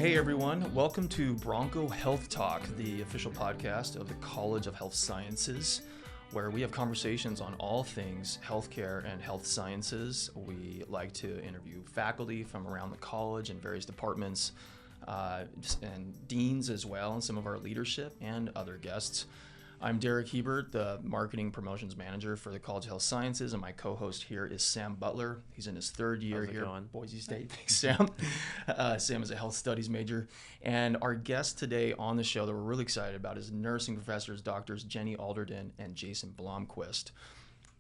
Hey everyone, welcome to Bronco Health Talk, the official podcast of the College of Health Sciences, where we have conversations on all things healthcare and health sciences. We like to interview faculty from around the college and various departments, and deans as well, and some of our leadership and other guests. I'm Derek Hebert, the Marketing Promotions Manager for the College of Health Sciences, and my co-host here is Sam Butler. He's in his third year here at Boise State. Thanks, Sam. Sam is a health studies major. And our guest today on the show that we're really excited about is nursing professors, Doctors Jenny Alderden and Jason Blomquist.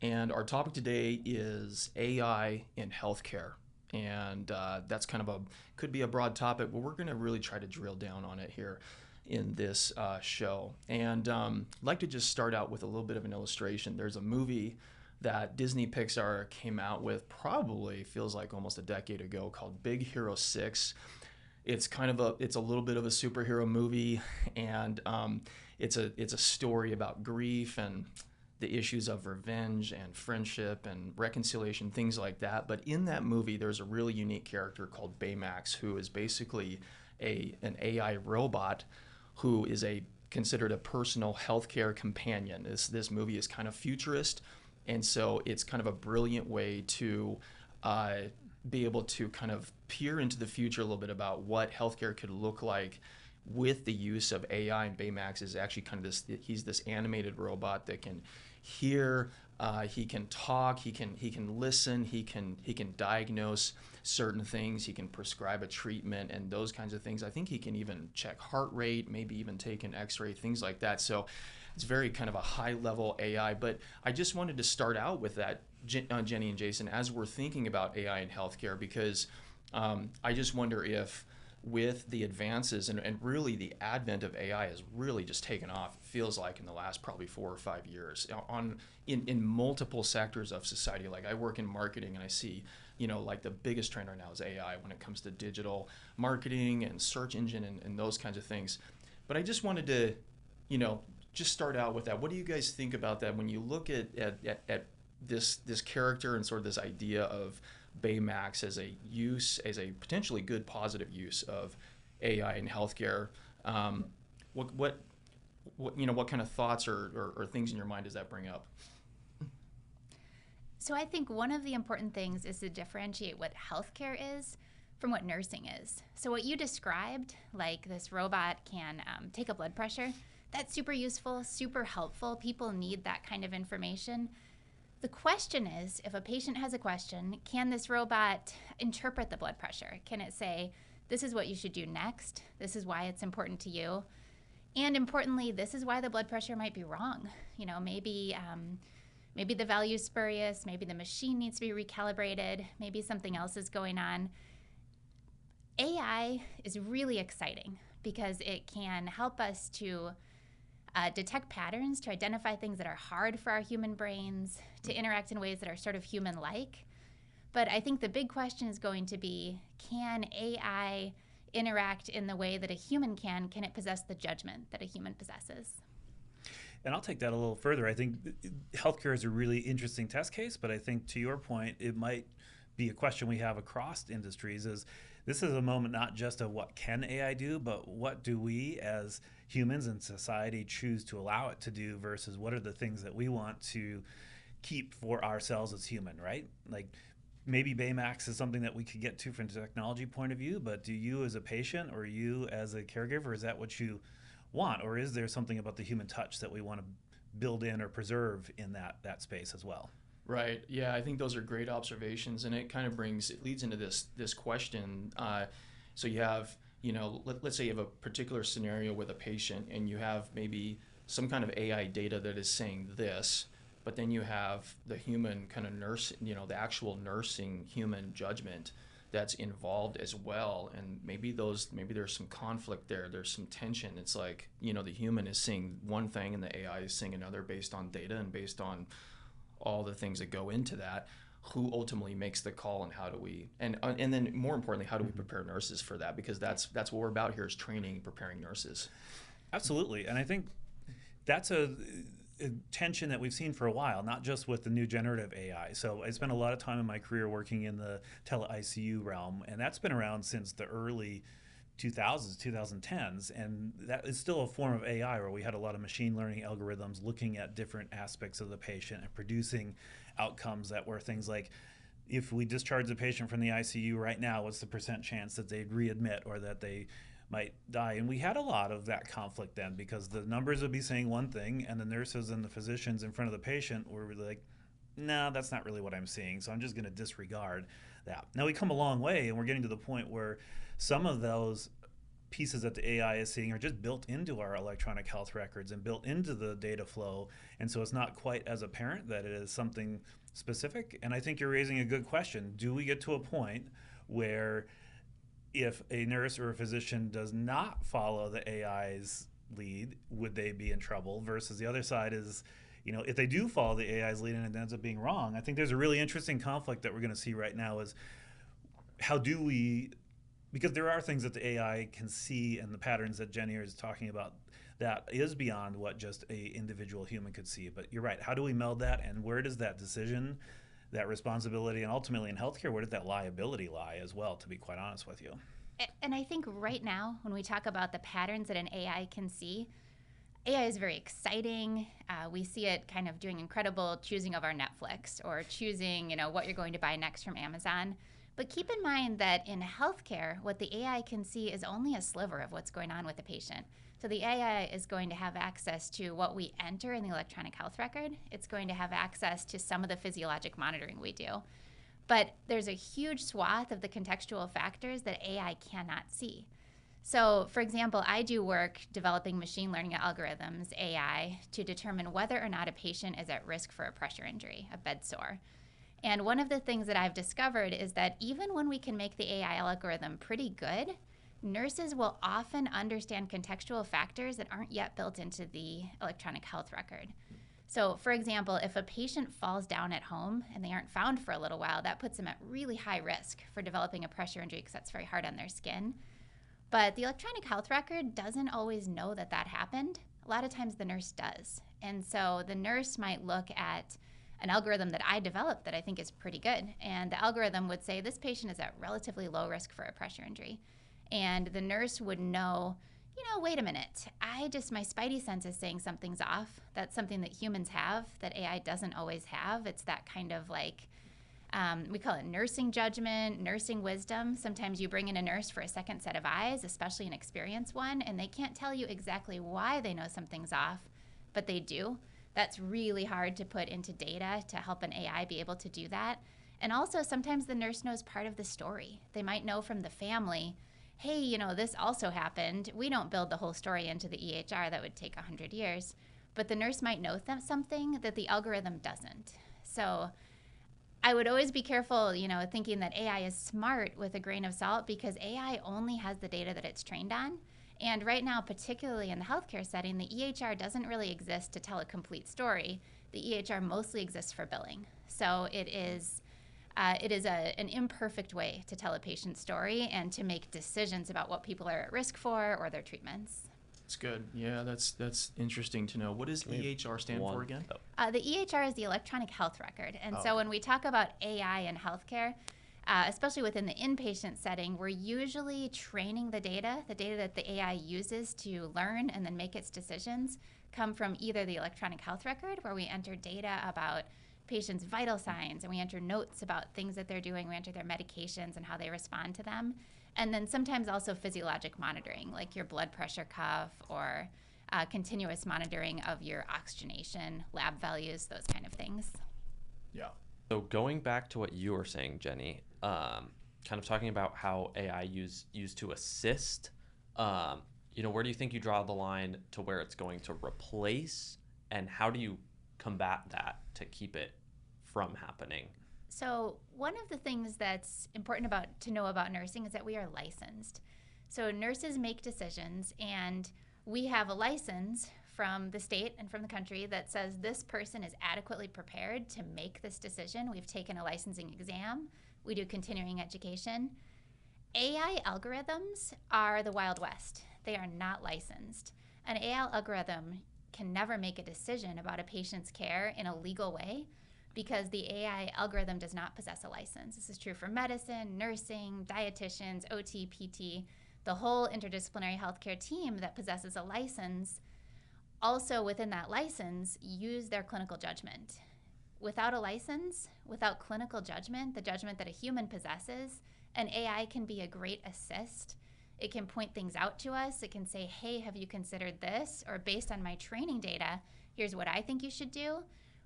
And our topic today is AI in healthcare. And that's kind of could be a broad topic, but we're going to really try to drill down on it here in this show. And I'd like to just start out with a little bit of an illustration. There's a movie that Disney Pixar came out with, probably feels like almost a decade ago, called Big Hero 6. It's it's a little bit of a superhero movie, and it's a story about grief and the issues of revenge and friendship and reconciliation, things like that. But in that movie, there's a really unique character called Baymax, who is basically an AI robot who is considered a personal healthcare companion. This movie is kind of futurist, and so it's kind of a brilliant way to be able to kind of peer into the future a little bit about what healthcare could look like with the use of AI. And Baymax is actually kind of he's this animated robot that can hear, he can talk, he can listen, he can diagnose certain things, he can prescribe a treatment and those kinds of things. I think he can even check heart rate, maybe even take an x-ray, things like that. So it's very kind of a high level AI. But I just wanted to start out with that, Jenny and Jason, as we're thinking about AI in healthcare, because I just wonder if with the advances and really the advent of AI has really just taken off, it feels like, in the last probably 4 or 5 years in multiple sectors of society. Like, I work in marketing and I see, like, the biggest trend right now is AI when it comes to digital marketing and search engine and those kinds of things. But I just wanted to, just start out with that. What do you guys think about that when you look at this character and sort of this idea of Baymax as a potentially good positive use of AI in healthcare? What kind of thoughts or things in your mind does that bring up? So I think one of the important things is to differentiate what healthcare is from what nursing is. So what you described, like this robot can take a blood pressure, that's super useful, super helpful. People need that kind of information. The question is, if a patient has a question, can this robot interpret the blood pressure? Can it say, this is what you should do next, this is why it's important to you, and importantly, this is why the blood pressure might be wrong. Maybe the value is spurious, maybe the machine needs to be recalibrated, maybe something else is going on. AI is really exciting because it can help us to detect patterns, to identify things that are hard for our human brains, to interact in ways that are sort of human-like. But I think the big question is going to be, can AI interact in the way that a human can? Can it possess the judgment that a human possesses? And I'll take that a little further. I think healthcare is a really interesting test case, but I think, to your point, it might be a question we have across industries. This is a moment not just of what can AI do, but what do we as humans and society choose to allow it to do versus what are the things that we want to keep for ourselves as human, right? Like, maybe Baymax is something that we could get to from a technology point of view, but do you as a patient or you as a caregiver, is that what you want? Or is there something about the human touch that we want to build in or preserve in that space as well? Right. Yeah, I think those are great observations, and it leads into this question. So you have, let's say you have a particular scenario with a patient, and you have maybe some kind of AI data that is saying this, but then you have the human kind of nurse, the actual nursing human judgment that's involved as well, and maybe there's some conflict there. There's some tension. It's like, the human is seeing one thing and the AI is seeing another based on data and based on all the things that go into that. Who ultimately makes the call, and how do we, and then more importantly, how do we prepare nurses for that? Because that's what we're about here, is training, preparing nurses. Absolutely, and I think that's a tension that we've seen for a while, not just with the new generative AI. So I spent a lot of time in my career working in the tele-ICU realm, and that's been around since the early 2000s, 2010s, and that is still a form of AI where we had a lot of machine learning algorithms looking at different aspects of the patient and producing outcomes that were things like, if we discharge the patient from the ICU right now, what's the % chance that they'd readmit or that they might die? And we had a lot of that conflict then, because the numbers would be saying one thing and the nurses and the physicians in front of the patient were really like, no, that's not really what I'm seeing, so I'm just going to disregard that. Now we come a long way, and we're getting to the point where some of those pieces that the AI is seeing are just built into our electronic health records and built into the data flow, and so it's not quite as apparent that it is something specific. And I think you're raising a good question. Do we get to a point where if a nurse or a physician does not follow the AI's lead, would they be in trouble? Versus the other side is, if they do follow the AI's lead and it ends up being wrong. I think there's a really interesting conflict that we're going to see right now is how do we, because there are things that the AI can see and the patterns that Jenny is talking about that is beyond what just a individual human could see. But you're right, how do we meld that, and where does that decision, that responsibility, and ultimately in healthcare, where does that liability lie as well, to be quite honest with you? And I think right now, when we talk about the patterns that an AI can see, AI is very exciting. We see it kind of doing incredible choosing of our Netflix or choosing, what you're going to buy next from Amazon. But keep in mind that in healthcare, what the AI can see is only a sliver of what's going on with the patient. So the AI is going to have access to what we enter in the electronic health record. It's going to have access to some of the physiologic monitoring we do. But there's a huge swath of the contextual factors that AI cannot see. So, for example, I do work developing machine learning algorithms, AI, to determine whether or not a patient is at risk for a pressure injury, a bed sore. And one of the things that I've discovered is that even when we can make the AI algorithm pretty good, nurses will often understand contextual factors that aren't yet built into the electronic health record. So, for example, if a patient falls down at home and they aren't found for a little while, that puts them at really high risk for developing a pressure injury because that's very hard on their skin. But the electronic health record doesn't always know that that happened. A lot of times the nurse does. And so the nurse might look at an algorithm that I developed that I think is pretty good. And the algorithm would say this patient is at relatively low risk for a pressure injury. And the nurse would know, wait a minute, my spidey sense is saying something's off. That's something that humans have that AI doesn't always have. It's that kind of we call it nursing judgment, nursing wisdom. Sometimes you bring in a nurse for a second set of eyes, especially an experienced one, and they can't tell you exactly why they know something's off, but they do. That's really hard to put into data to help an AI be able to do that. And also, sometimes the nurse knows part of the story. They might know from the family, hey, this also happened. We don't build the whole story into the EHR. That would take 100 years. But the nurse might know something that the algorithm doesn't. So I would always be careful, thinking that AI is smart with a grain of salt, because AI only has the data that it's trained on. And right now, particularly in the healthcare setting, the EHR doesn't really exist to tell a complete story. The EHR mostly exists for billing. So it is an imperfect way to tell a patient's story and to make decisions about what people are at risk for or their treatments. That's good. Yeah, that's interesting to know. What does EHR stand for again? The EHR is the electronic health record. And so when we talk about AI in healthcare, especially within the inpatient setting, we're usually training the data that the AI uses to learn and then make its decisions come from either the electronic health record, where we enter data about patients' vital signs and we enter notes about things that they're doing, we enter their medications and how they respond to them, and then sometimes also physiologic monitoring, like your blood pressure cuff or continuous monitoring of your oxygenation, lab values, those kind of things. Yeah. So going back to what you were saying, Jenny, kind of talking about how AI used to assist, where do you think you draw the line to where it's going to replace, and how do you combat that to keep it from happening? So one of the things that's important to know about nursing is that we are licensed. So nurses make decisions, and we have a license from the state and from the country that says this person is adequately prepared to make this decision. We've taken a licensing exam. We do continuing education. AI algorithms are the Wild West. They are not licensed. An AI algorithm can never make a decision about a patient's care in a legal way because the AI algorithm does not possess a license. This is true for medicine, nursing, dietitians, OT, PT. the whole interdisciplinary healthcare team that possesses a license also within that license use their clinical judgment. Without a license, without clinical judgment, the judgment that a human possesses, an AI can be a great assist. It can point things out to us. It can say, hey, have you considered this? Or based on my training data, here's what I think you should do.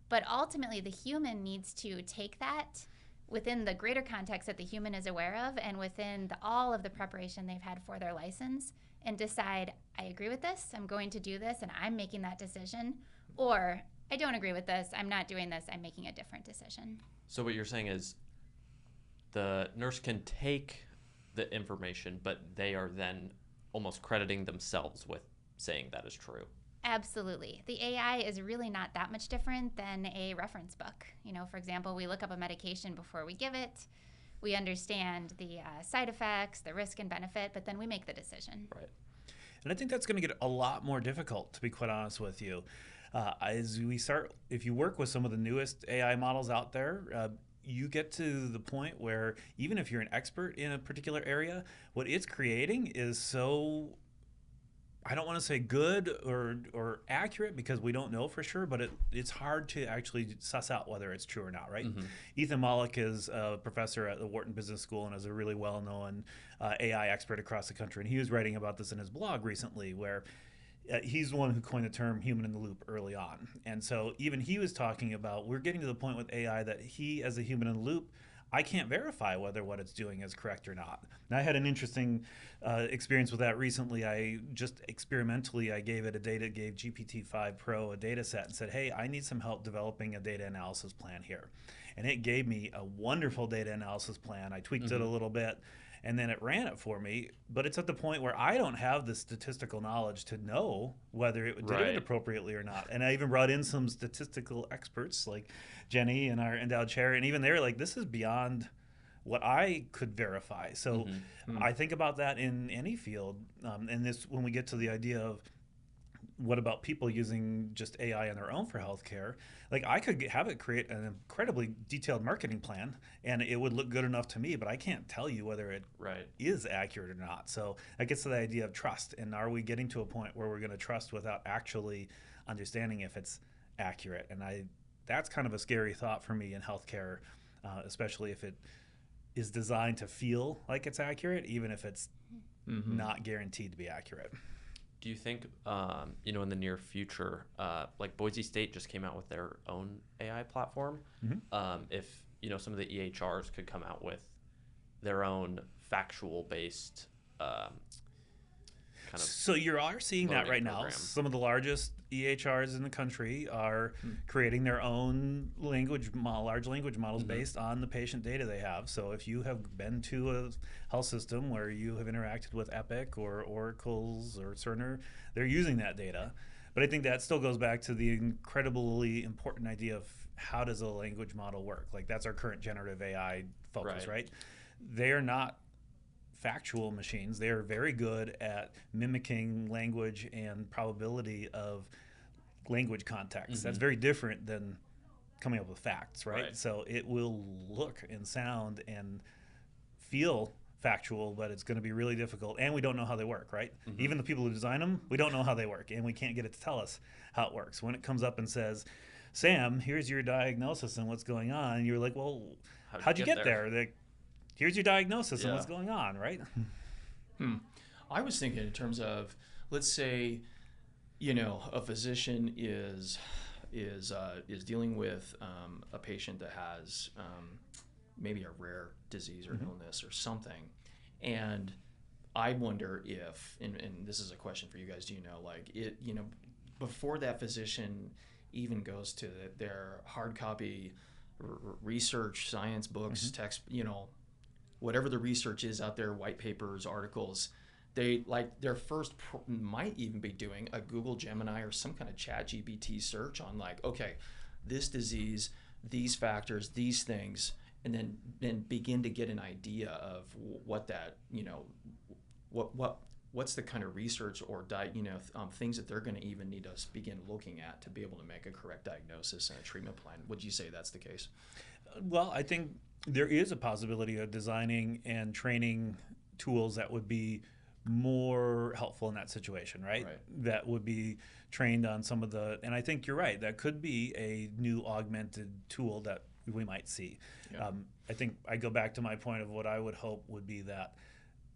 But ultimately, the human needs to take that within the greater context that the human is aware of and within all of the preparation they've had for their license and decide, I agree with this, I'm going to do this, and I'm making that decision. Or I don't agree with this, I'm not doing this, I'm making a different decision. So what you're saying is the nurse can take the information, but they are then almost crediting themselves with saying that is true. Absolutely. The AI is really not that much different than a reference book. For example, we look up a medication before we give it. We understand the side effects, the risk and benefit, but then we make the decision. Right. And I think that's going to get a lot more difficult, to be quite honest with you. As we start, if you work with some of the newest AI models out there, you get to the point where even if you're an expert in a particular area, what it's creating is so, I don't want to say good or accurate because we don't know for sure, but it's hard to actually suss out whether it's true or not, right? Mm-hmm. Ethan Mollick is a professor at the Wharton Business School and is a really well-known AI expert across the country. And he was writing about this in his blog recently where he's the one who coined the term human in the loop early on. And so even he was talking about, we're getting to the point with AI that he, as a human in the loop, I can't verify whether what it's doing is correct or not. And I had an interesting experience with that recently. I just experimentally, gave GPT-5 Pro a data set and said, hey, I need some help developing a data analysis plan here. And it gave me a wonderful data analysis plan. I tweaked it a little bit, and then it ran it for me. But it's at the point where I don't have the statistical knowledge to know whether it did it appropriately or not. And I even brought in some statistical experts like Jenny and our endowed chair, and even they're like, this is beyond what I could verify. So I think about that in any field. And this, when we get to the idea of what about people using just AI on their own for healthcare? Like I could have it create an incredibly detailed marketing plan and it would look good enough to me, but I can't tell you whether it is accurate or not. So that gets to the idea of trust. And are we getting to a point where we're going to trust without actually understanding if it's accurate? And that's kind of a scary thought for me in healthcare, especially if it is designed to feel like it's accurate, even if it's not guaranteed to be accurate. Do you think, in the near future, like Boise State just came out with their own AI platform, if, some of the EHRs could come out with their own factual-based So you are seeing that right program. now. Some of the largest EHRs in the country are creating their own large language models based on the patient data they have. So if you have been to a health system where you have interacted with Epic or Oracle's or Cerner, they're using that data. But I think that still goes back to the incredibly important idea of how does a language model work? Like that's our current generative AI focus, right? They are not factual machines. They are very good at mimicking language and probability of language context. That's very different than coming up with facts, right? So it will look and sound and feel factual, but it's going to be really difficult. And we don't know how they work, right? Even the people who design them, we don't know how they work, and we can't get it to tell us how it works. When it comes up and says, Sam, here's your diagnosis and what's going on, and you're like, well, how'd you get there? Here's your diagnosis and what's going on, right? I was thinking in terms of, let's say, a physician is dealing with a patient that has maybe a rare disease or illness or something, and I wonder if, and this is a question for you guys, do you know, like it, before that physician even goes to their hard copy research, science books, text, whatever the research is out there, white papers, articles, they like their first might even be doing a Google Gemini or some kind of chat GPT search on like, okay, this disease, these factors, these things, and then begin to get an idea of what that, what's the kind of research or things that they're going to even need to begin looking at to be able to make a correct diagnosis and a treatment plan. Would you say that's the case? Well, I think there is a possibility of designing and training tools that would be more helpful in that situation, right? Right. That would be trained on some of the, and I think you're right, that could be a new augmented tool that we might see. Yeah. I think I go back to my point of what I would hope would be that,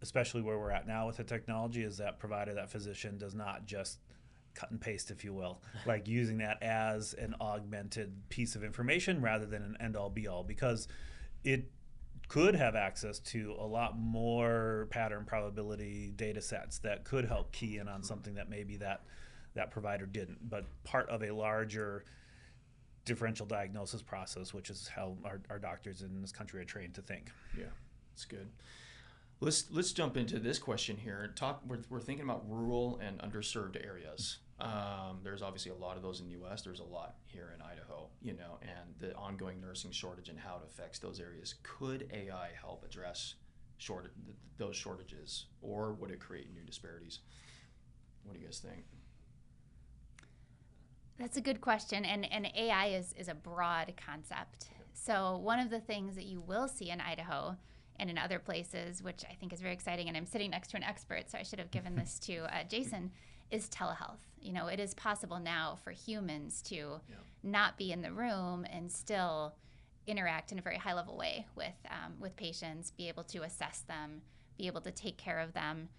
especially where we're at now with the technology, is that provider, that physician does not just cut and paste, if you will, like using that as an augmented piece of information rather than an end-all be-all, because it could have access to a lot more pattern probability data sets that could help key in on something that maybe that provider didn't, but part of a larger differential diagnosis process, which is how our doctors in this country are trained to think. Yeah, that's good. Let's jump into this question here. We're thinking about rural and underserved areas. There's obviously a lot of those in the U.S. There's a lot here in Idaho, and the ongoing nursing shortage and how it affects those areas. Could AI help address those shortages, or would it create new disparities? What do you guys think? That's a good question, and AI is a broad concept. So one of the things that you will see in Idaho and in other places, which I think is very exciting, and I'm sitting next to an expert, so I should have given this to Jason, is telehealth. It is possible now for humans to not be in the room and still interact in a very high-level way with patients, be able to assess them, be able to take care of them.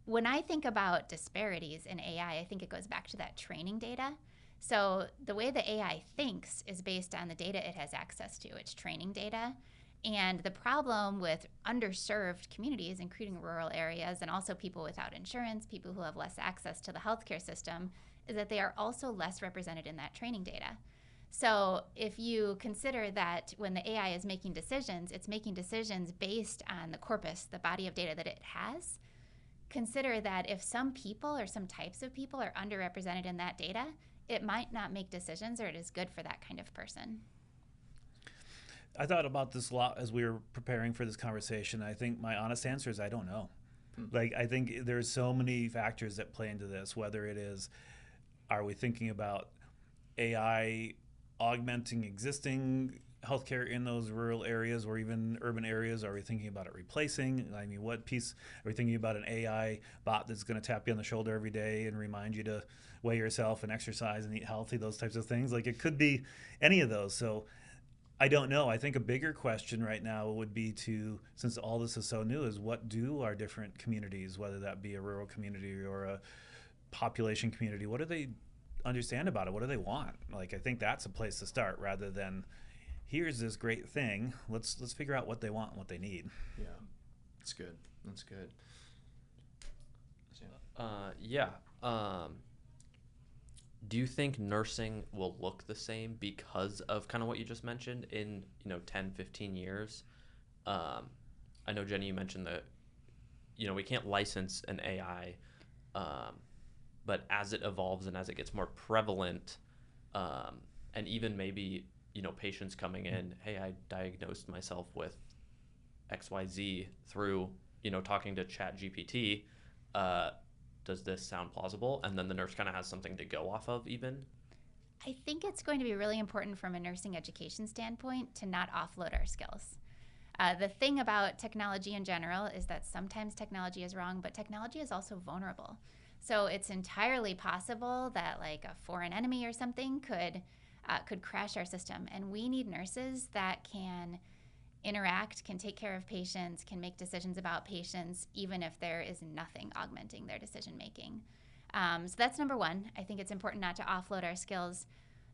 When I think about disparities in AI, I think it goes back to that training data. So the way the AI thinks is based on the data it has access to, its training data. And the problem with underserved communities, including rural areas, and also people without insurance, people who have less access to the healthcare system, is that they are also less represented in that training data. So if you consider that when the AI is making decisions, it's making decisions based on the corpus, the body of data that it has, consider that if some people or some types of people are underrepresented in that data, it might not make decisions, or it is good for that kind of person. I thought about this a lot as we were preparing for this conversation. I think my honest answer is I don't know. Like, I think there's so many factors that play into this, whether it is, are we thinking about AI augmenting existing healthcare in those rural areas or even urban areas? Are we thinking about it replacing? I mean, what piece are we thinking about? An AI bot that's going to tap you on the shoulder every day and remind you to weigh yourself and exercise and eat healthy, those types of things? Like, it could be any of those. So I don't know. I think a bigger question right now would be to, since all this is so new, is what do our different communities, whether that be a rural community or a population community, what do they understand about it? What do they want? Like, I think that's a place to start rather than here's this great thing. Let's figure out what they want and what they need. Yeah, that's good. That's good. Do you think nursing will look the same because of kind of what you just mentioned in 10, 15 years? I know, Jenny, you mentioned that we can't license an AI, but as it evolves and as it gets more prevalent, and even maybe patients coming in, hey, I diagnosed myself with XYZ through talking to ChatGPT. Does this sound plausible? And then the nurse kind of has something to go off of even? I think it's going to be really important from a nursing education standpoint to not offload our skills. The thing about technology in general is that sometimes technology is wrong, but technology is also vulnerable. So it's entirely possible that like a foreign enemy or something could crash our system. And we need nurses that can interact, can take care of patients, can make decisions about patients, even if there is nothing augmenting their decision making. So that's number one. I think it's important not to offload our skills.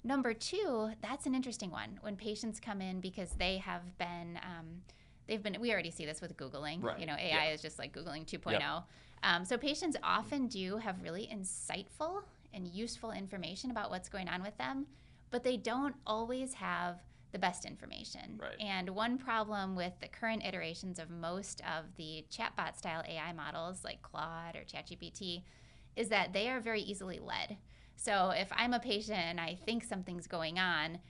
Number two, that's an interesting one. When patients come in because they have been, we already see this with Googling. Right. AI is just like Googling 2.0. Yep. So patients often do have really insightful and useful information about what's going on with them, but they don't always have the best information. Right. And one problem with the current iterations of most of the chatbot style AI models like Claude or ChatGPT is that they are very easily led. So if I'm a patient and I think something's going on,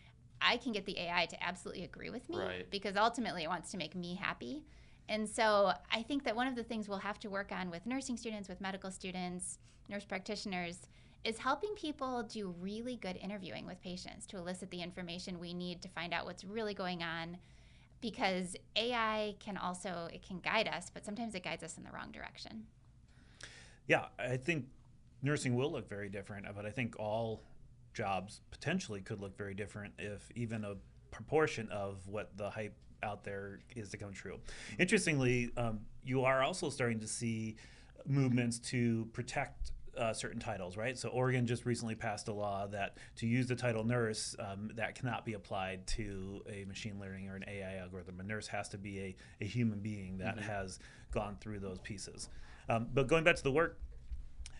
I can get the AI to absolutely agree with me, right, because ultimately it wants to make me happy. And so I think that one of the things we'll have to work on with nursing students, with medical students, nurse practitioners, is helping people do really good interviewing with patients to elicit the information we need to find out what's really going on, because AI can guide us, but sometimes it guides us in the wrong direction. Yeah, I think nursing will look very different, but I think all jobs potentially could look very different if even a proportion of what the hype out there is to come true. Interestingly, you are also starting to see movements to protect certain titles, right? So Oregon just recently passed a law that to use the title nurse, that cannot be applied to a machine learning or an AI algorithm. A nurse has to be a human being that has gone through those pieces. But going back to the work,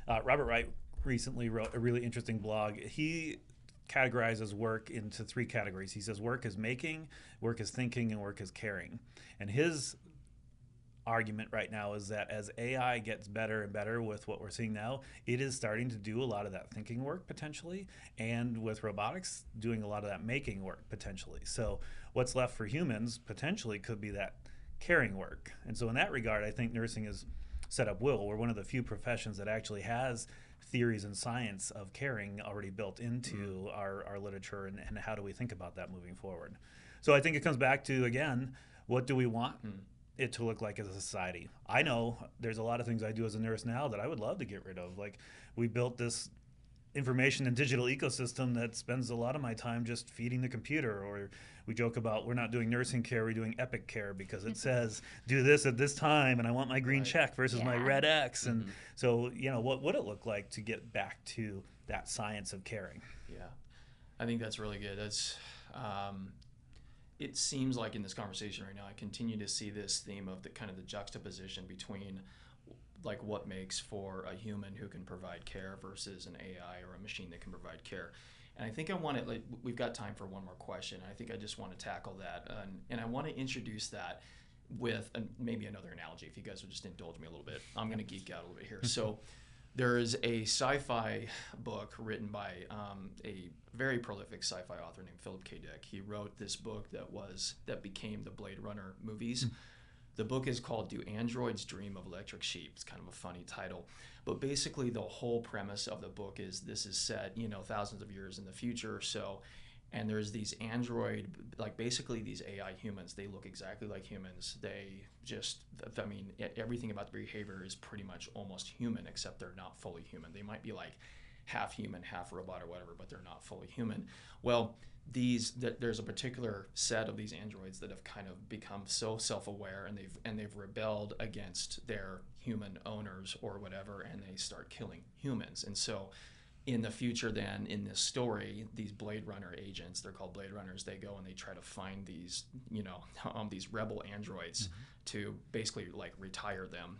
Robert Wright recently wrote a really interesting blog. He categorizes work into 3 categories. He says work is making, work is thinking, and work is caring. And his argument right now is that as AI gets better and better with what we're seeing now, it is starting to do a lot of that thinking work potentially, and with robotics doing a lot of that making work potentially. So what's left for humans potentially could be that caring work. And so in that regard, I think nursing is set up well. We're one of the few professions that actually has theories and science of caring already built into our literature, and how do we think about that moving forward. So I think it comes back to, again, what do we want it to look like as a society? I know there's a lot of things I do as a nurse now that I would love to get rid of. Like, we built this information and digital ecosystem that spends a lot of my time just feeding the computer, or we joke about we're not doing nursing care, we're doing epic care, because it says do this at this time and I want my green check versus my red X. And so, what would it look like to get back to that science of caring? Yeah, I think that's really good. That's it seems like in this conversation right now, I continue to see this theme of the kind of the juxtaposition between like what makes for a human who can provide care versus an AI or a machine that can provide care. And I think I want to, like, we've got time for one more question. I think I just want to tackle that. And I want to introduce that with maybe another analogy, if you guys would just indulge me a little bit. I'm going to geek out a little bit here. So there is a sci-fi book written by a very prolific sci-fi author named Philip K. Dick. He wrote this book that became the Blade Runner movies. The book is called Do Androids Dream of Electric Sheep? It's kind of a funny title. But basically the whole premise of the book is this is set, thousands of years in the future or so. And there's these android, like basically these AI humans. They look exactly like humans. They just, everything about their behavior is pretty much almost human, except they're not fully human. They might be like half human, half robot or whatever, but they're not fully human. Well, there's a particular set of these androids that have kind of become so self-aware, and they've rebelled against their human owners or whatever, and they start killing humans. And so in the future then, in this story, these Blade Runner agents, they're called Blade Runners, they go and they try to find these, these rebel androids to basically like retire them,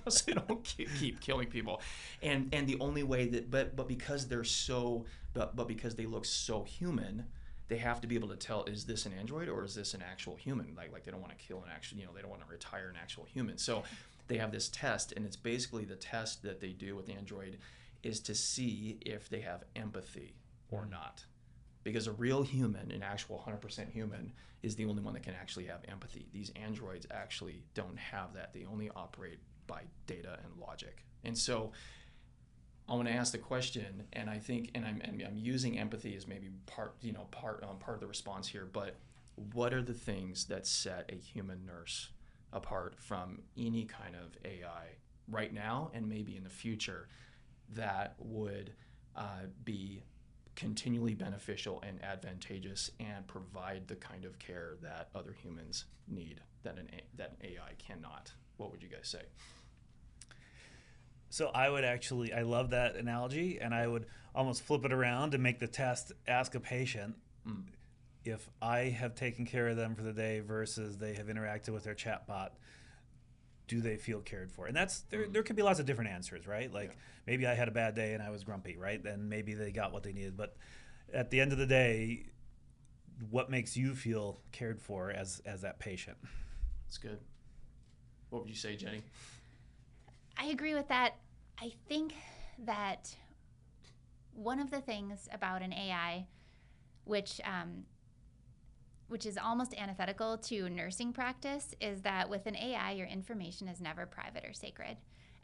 so they don't keep killing people. And the only way that, but because they're so, but because they look so human, they have to be able to tell, is this an android or is this an actual human? Like they don't want to kill an actual, they don't want to retire an actual human. So they have this test, and it's basically the test that they do with the android is to see if they have empathy or not. Because a real human, an actual 100% human, is the only one that can actually have empathy. These androids actually don't have that. They only operate by data and logic. And so I want to ask the question, and I think, and I'm using empathy as maybe part of the response here, but what are the things that set a human nurse apart from any kind of AI right now and maybe in the future that would be continually beneficial and advantageous and provide the kind of care that other humans need that an AI cannot? What would you guys say? So I love that analogy, and I would almost flip it around and make the test ask a patient if I have taken care of them for the day versus they have interacted with their chatbot, do they feel cared for? And that's there could be lots of different answers, right? Like maybe I had a bad day and I was grumpy, right? And maybe they got what they needed. But at the end of the day, what makes you feel cared for as that patient? That's good. What would you say, Jenny? I agree with that. I think that one of the things about an AI, which is almost antithetical to nursing practice, is that with an AI, your information is never private or sacred.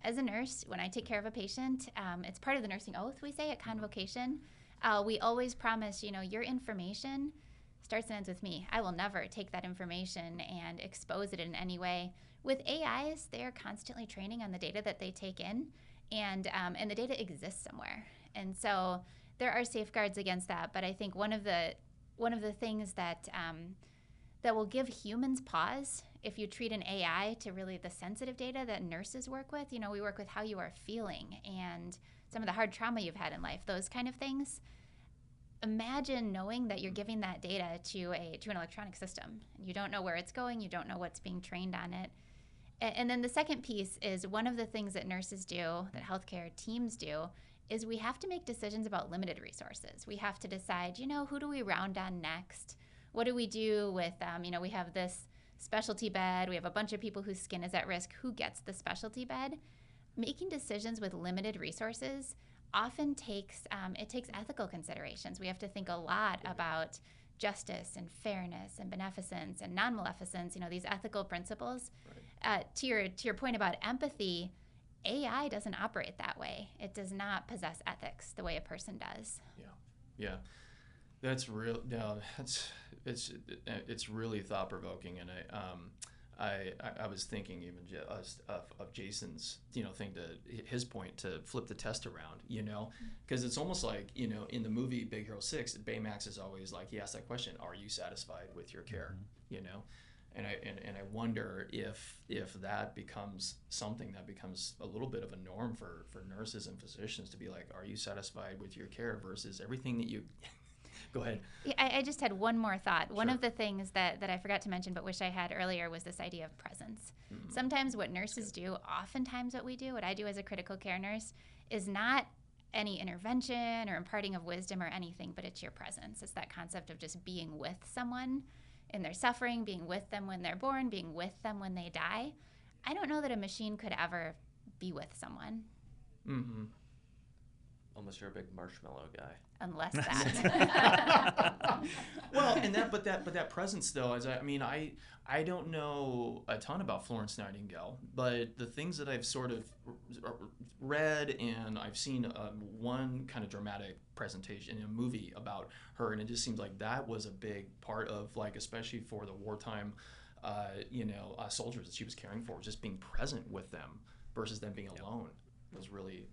As a nurse, when I take care of a patient, it's part of the nursing oath, we say, at convocation. We always promise, your information starts and ends with me. I will never take that information and expose it in any way. With AIs, they are constantly training on the data that they take in, and the data exists somewhere. And so there are safeguards against that. But I think one of the things that will give humans pause if you treat an AI to really the sensitive data that nurses work with. We work with how you are feeling and some of the hard trauma you've had in life, those kind of things. Imagine knowing that you're giving that data to an electronic system. You don't know where it's going. You don't know what's being trained on it. And then the second piece is one of the things that nurses do, that healthcare teams do, is we have to make decisions about limited resources. We have to decide, who do we round on next? What do we do with, we have this specialty bed. We have a bunch of people whose skin is at risk. Who gets the specialty bed? Making decisions with limited resources often takes ethical considerations. We have to think a lot about justice and fairness and beneficence and non-maleficence, these ethical principles. Right. To your point about empathy, AI doesn't operate that way. It does not possess ethics the way a person does. Yeah. That's real. No, it's really thought provoking, and I was thinking even of Jason's thing, to his point, to flip the test around, because it's almost like in the movie Big Hero 6, Baymax is always like, he asks that question, are you satisfied with your care? And I wonder if that becomes something that becomes a little bit of a norm for nurses and physicians to be like, are you satisfied with your care versus everything that you Go ahead. Yeah, I just had one more thought. Sure. One of the things that I forgot to mention but wish I had earlier was this idea of presence. Mm-hmm. Sometimes what nurses do, oftentimes what I do as a critical care nurse, is not any intervention or imparting of wisdom or anything, but it's your presence. It's that concept of just being with someone in their suffering, being with them when they're born, being with them when they die. I don't know that a machine could ever be with someone. Mm-hmm. Unless you're a big marshmallow guy. Unless that. Well, but that presence though, I don't know a ton about Florence Nightingale, but the things that I've sort of read and I've seen one kind of dramatic presentation in a movie about her, and it just seems like that was a big part of, like, especially for the wartime, soldiers that she was caring for, just being present with them versus them being alone. Was really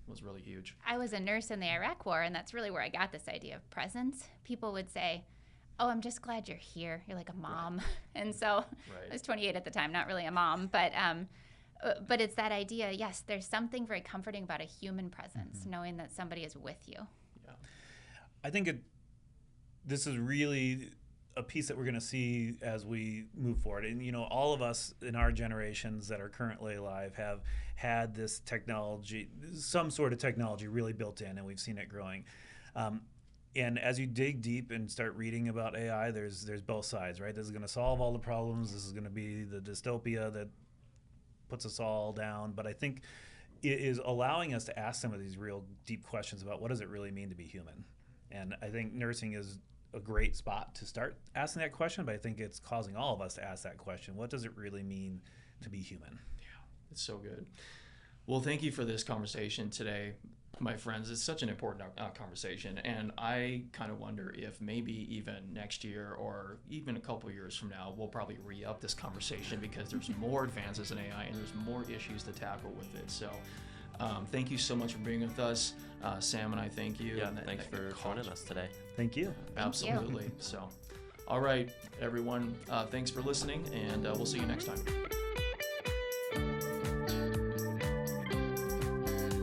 huge. I was a nurse in the Iraq War, and that's really where I got this idea of presence. People would say, "Oh, I'm just glad you're here. You're like a mom." Right. And so I was 28 at the time, not really a mom, but it's that idea. Yes, there's something very comforting about a human presence, mm-hmm. knowing that somebody is with you. Yeah, I think this is really a piece that we're going to see as we move forward. And, all of us in our generations that are currently alive have had this technology, some sort of technology really built in, and we've seen it growing. And as you dig deep and start reading about AI, there's both sides, right? This is going to solve all the problems. This is going to be the dystopia that puts us all down. But I think it is allowing us to ask some of these real deep questions about what does it really mean to be human? And I think nursing is a great spot to start asking that question, but I think it's causing all of us to ask that question. What does it really mean to be human? Yeah, it's so good. Well, thank you for this conversation today, my friends. It's such an important conversation, and I kind of wonder if maybe even next year or even a couple years from now, we'll probably re-up this conversation because there's more advances in AI and there's more issues to tackle with it. So thank you so much for being with us. Sam and I thank you. Yeah, thanks for joining us today. Thank you. Absolutely. So, all right, everyone, thanks for listening, and we'll see you next time.